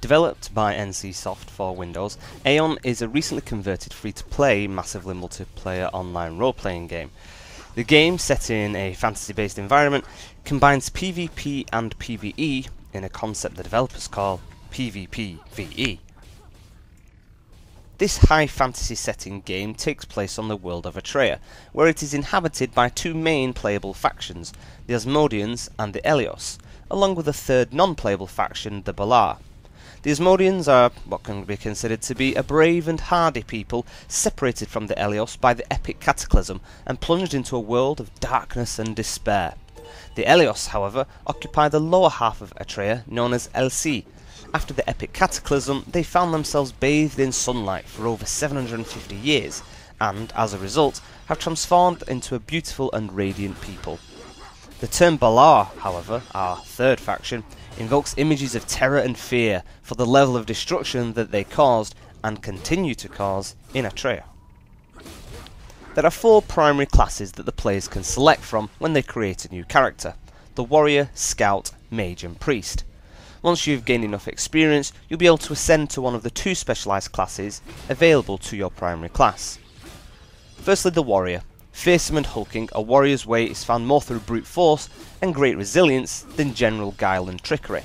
Developed by NCSoft for Windows, Aion is a recently converted free-to-play, massively multiplayer online role-playing game. The game, set in a fantasy-based environment, combines PvP and PvE in a concept the developers call PvPvE. This high fantasy setting game takes place on the world of Atreia, where it is inhabited by two main playable factions, the Asmodeans and the Elios, along with a third non-playable faction, the Balar. The Asmodeans are what can be considered to be a brave and hardy people separated from the Elios by the epic cataclysm and plunged into a world of darkness and despair. The Elios, however, occupy the lower half of Atreia, known as LC. After the epic cataclysm, they found themselves bathed in sunlight for over 750 years, and, as a result, have transformed into a beautiful and radiant people. The term Balar, however, our third faction, invokes images of terror and fear for the level of destruction that they caused, and continue to cause, in Atreia. There are four primary classes that the players can select from when they create a new character: the Warrior, Scout, Mage and Priest. Once you've gained enough experience, you'll be able to ascend to one of the two specialised classes available to your primary class. Firstly, the Warrior. Fearsome and hulking, a warrior's way is found more through brute force and great resilience than general guile and trickery.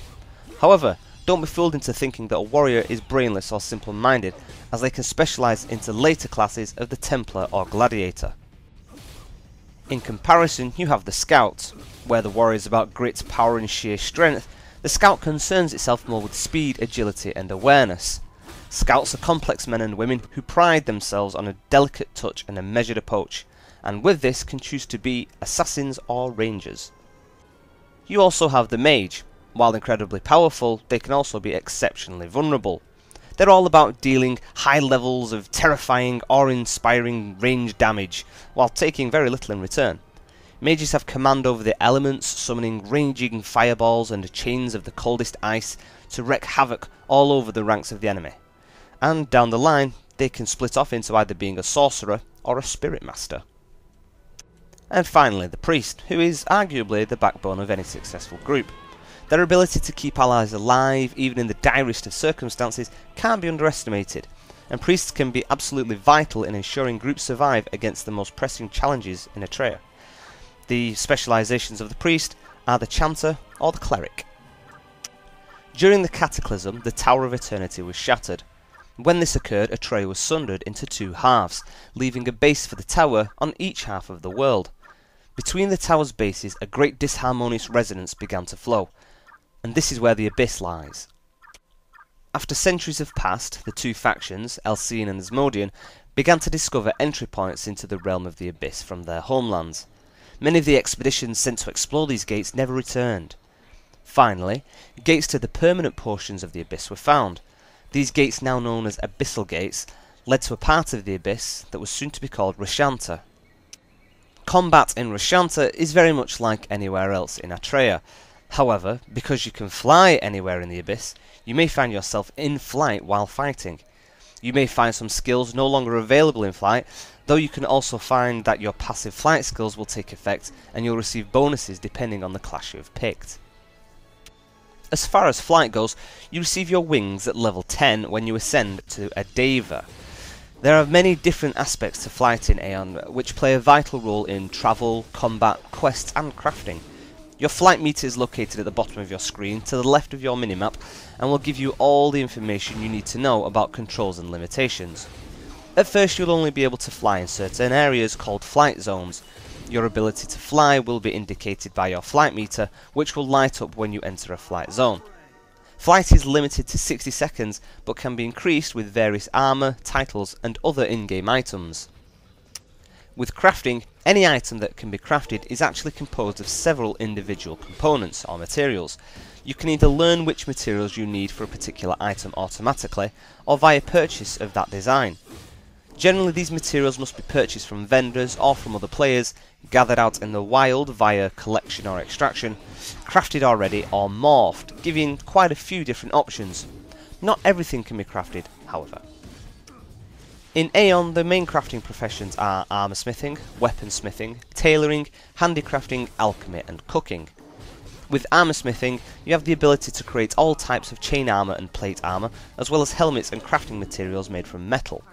However, don't be fooled into thinking that a warrior is brainless or simple-minded, as they can specialise into later classes of the Templar or Gladiator. In comparison, you have the Scout. Where the warrior is about grit, power and sheer strength, the Scout concerns itself more with speed, agility and awareness. Scouts are complex men and women who pride themselves on a delicate touch and a measured approach, and with this can choose to be assassins or rangers. You also have the Mage. While incredibly powerful, they can also be exceptionally vulnerable. They're all about dealing high levels of terrifying, awe-inspiring range damage, while taking very little in return. Mages have command over the elements, summoning raging fireballs and chains of the coldest ice to wreak havoc all over the ranks of the enemy. And down the line, they can split off into either being a sorcerer or a spirit master. And finally, the Priest, who is arguably the backbone of any successful group. Their ability to keep allies alive, even in the direst of circumstances, can't be underestimated, and priests can be absolutely vital in ensuring groups survive against the most pressing challenges in Atreia. The specialisations of the priest are the chanter or the cleric. During the cataclysm, the Tower of Eternity was shattered. When this occurred, Atreia was sundered into two halves, leaving a base for the tower on each half of the world. Between the tower's bases, a great disharmonious resonance began to flow, and this is where the abyss lies. After centuries have passed, the two factions, Elcene and Asmodean, began to discover entry points into the realm of the abyss from their homelands. Many of the expeditions sent to explore these gates never returned. Finally, gates to the permanent portions of the abyss were found. These gates, now known as abyssal gates, led to a part of the abyss that was soon to be called Rashanta. Combat in Rashanta is very much like anywhere else in Atreia. However, because you can fly anywhere in the abyss, you may find yourself in flight while fighting. You may find some skills no longer available in flight, though you can also find that your passive flight skills will take effect and you'll receive bonuses depending on the class you have picked. As far as flight goes, you receive your wings at level 10 when you ascend to a Deva. There are many different aspects to flight in Aion, which play a vital role in travel, combat, quests and crafting. Your flight meter is located at the bottom of your screen to the left of your minimap and will give you all the information you need to know about controls and limitations. At first you'll only be able to fly in certain areas called flight zones. Your ability to fly will be indicated by your flight meter, which will light up when you enter a flight zone. Flight is limited to 60 seconds but can be increased with various armour, titles and other in-game items. With crafting, any item that can be crafted is actually composed of several individual components or materials. You can either learn which materials you need for a particular item automatically, or via purchase of that design. Generally these materials must be purchased from vendors or from other players, gathered out in the wild via collection or extraction, crafted already or morphed, giving quite a few different options. Not everything can be crafted, however. In Aion, the main crafting professions are armour smithing, weaponsmithing, tailoring, handicrafting, alchemy and cooking. With armour smithing, you have the ability to create all types of chain armour and plate armour, as well as helmets and crafting materials made from metal.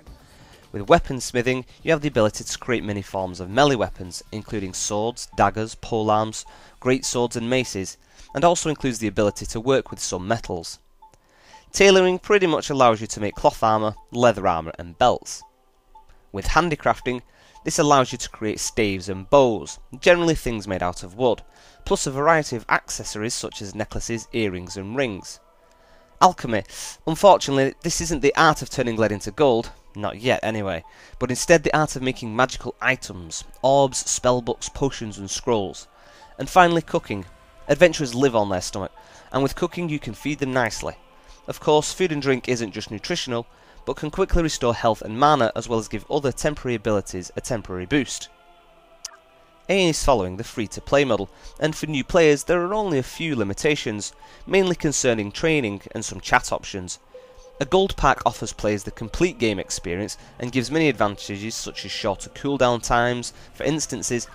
With weaponsmithing, you have the ability to create many forms of melee weapons, including swords, daggers, polearms, greatswords and maces, and also includes the ability to work with some metals. Tailoring pretty much allows you to make cloth armour, leather armour and belts. With handicrafting, this allows you to create staves and bows, generally things made out of wood, plus a variety of accessories such as necklaces, earrings and rings. Alchemy. Unfortunately, this isn't the art of turning lead into gold, not yet anyway, but instead the art of making magical items, orbs, spellbooks, potions and scrolls. And finally cooking. Adventurers live on their stomach, and with cooking you can feed them nicely. Of course, food and drink isn't just nutritional, but can quickly restore health and mana as well as give other temporary abilities a temporary boost. Aion is following the free-to-play model, and for new players there are only a few limitations, mainly concerning training and some chat options. A gold pack offers players the complete game experience and gives many advantages such as shorter cooldown times for instances,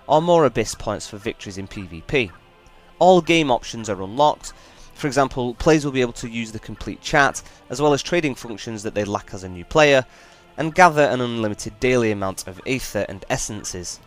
or more abyss points for victories in PvP. All game options are unlocked. For example, players will be able to use the complete chat, as well as trading functions that they lack as a new player, and gather an unlimited daily amount of aether and essences.